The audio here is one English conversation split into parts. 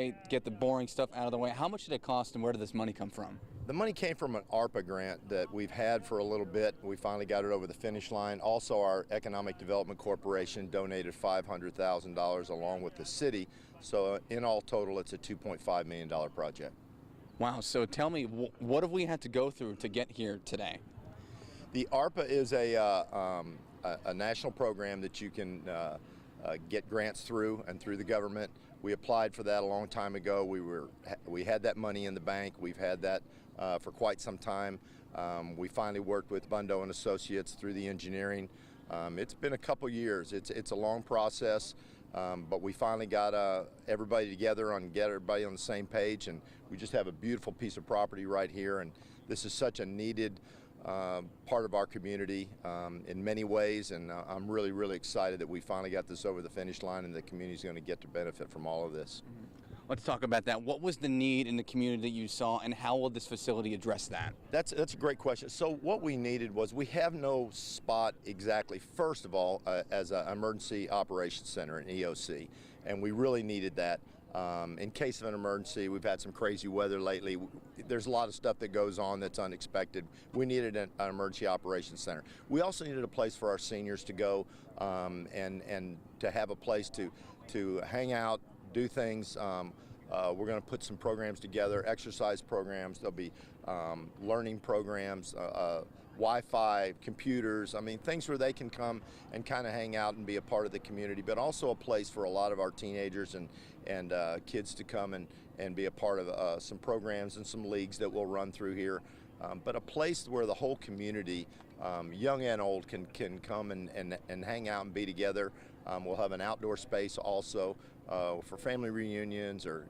way, get the boring stuff out of the way. How much did it cost and where did this money come from? The money came from an ARPA grant that we've had for a little bit. We finally got it over the finish line. Also, our Economic Development Corporation donated $500,000 along with the city. So in all total, it's a $2.5 million project. Wow, so tell me, what have we had to go through to get here today? The ARPA is a national program that you can get grants through and through the government. We applied for that a long time ago. We had that money in the bank. We've had that for quite some time. We finally worked with Bundo and Associates through the engineering. It's been a couple years. It's a long process, but we finally got everybody together and get everybody on the same page, and we just have a beautiful piece of property right here. And this is such a needed part of our community in many ways, and I'm really, really excited that we finally got this over the finish line and the community is going to get to benefit from all of this. Let's talk about that. What was the need in the community that you saw, and how will this facility address that? That's a great question. So what we needed was, we have no spot exactly, first of all, as an emergency operations center, an EOC, and we really needed that. In case of an emergency, we've had some crazy weather lately. There's a lot of stuff that goes on that's unexpected. We needed an emergency operations center. We also needed a place for our seniors to go and to have a place to hang out, do things. We're going to put some programs together, exercise programs. There'll be learning programs, Wi-Fi, computers. I mean, things where they can come and kind of hang out and be a part of the community, but also a place for a lot of our teenagers and kids to come and be a part of some programs and some leagues that we'll run through here. But a place where the whole community, young and old, can come and hang out and be together. We'll have an outdoor space also for family reunions or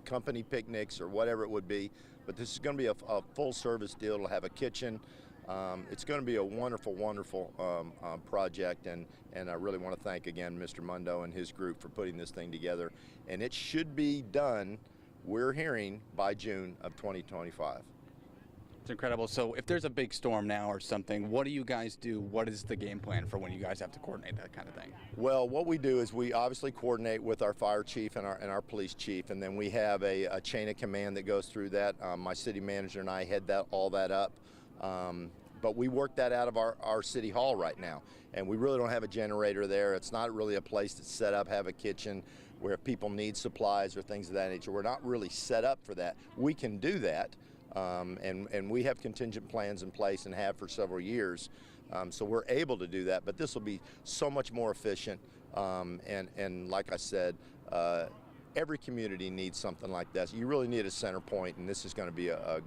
company picnics or whatever it would be. But this is going to be a full service deal. It'll have a kitchen. It's going to be a wonderful, wonderful project, and I really want to thank again Mr. Mundo and his group for putting this thing together. And it should be done, we're hearing, by June of 2025. It's incredible. So if there's a big storm now or something, what do you guys do? What is the game plan for when you guys have to coordinate that kind of thing? Well, what we do is we obviously coordinate with our fire chief and our police chief, and then we have a chain of command that goes through that. My city manager and I head all that up. But we work that out of our city hall right now, and we really don't have a generator there. It's not really a place that's set up, have a kitchen where people need supplies or things of that nature. We're not really set up for that. We can do that, and we have contingent plans in place and have for several years, so we're able to do that. But this will be so much more efficient, and like I said, every community needs something like this. You really need a center point, and this is going to be a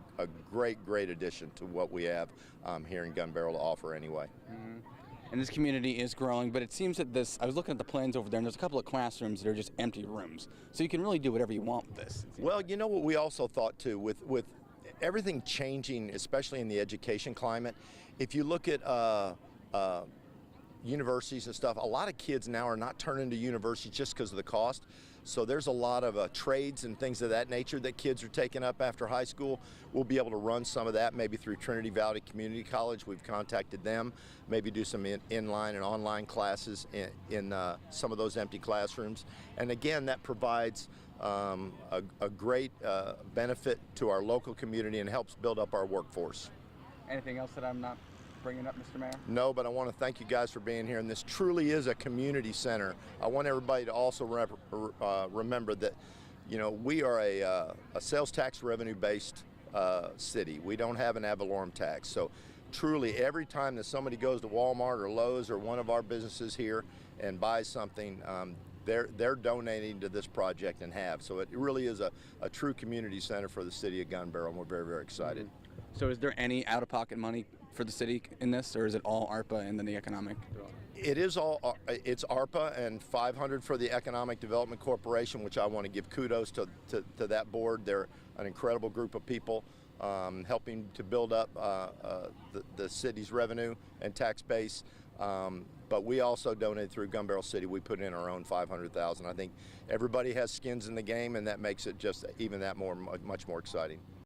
great, great addition to what we have here in Gun Barrel to offer anyway. Mm-hmm. And this community is growing, but it seems that I was looking at the plans over there, and there's a couple of classrooms that are just empty rooms. So you can really do whatever you want with this. Well, you know what we also thought too, with everything changing, especially in the education climate, if you look at universities and stuff, a lot of kids now are not turning to universities just because of the cost. So there's a lot of trades and things of that nature that kids are taking up after high school. We'll be able to run some of that maybe through Trinity Valley Community College. We've contacted them, maybe do some inline and online classes in some of those empty classrooms. And again, that provides a great benefit to our local community and helps build up our workforce. Anything else that I'm not bringing up, Mr. Mayor? No, but I want to thank you guys for being here, and this truly is a community center. I want everybody to also remember that, you know, we are a sales tax revenue based city. We don't have an ad valorem tax, so truly every time that somebody goes to Walmart or Lowe's or one of our businesses here and buys something, they're donating to this project and have. So it really is a true community center for the city of Gun Barrel, and we're very, very excited. Mm-hmm. So is there any out-of-pocket money for the city in this, or is it all ARPA and then the economic? It is all, it's ARPA and $500 for the Economic Development Corporation, which I want to give kudos to that board. They're an incredible group of people helping to build up the city's revenue and tax base. But we also donated through Gun Barrel City. We put in our own $500,000. I think everybody has skins in the game, and that makes it just even that much more exciting.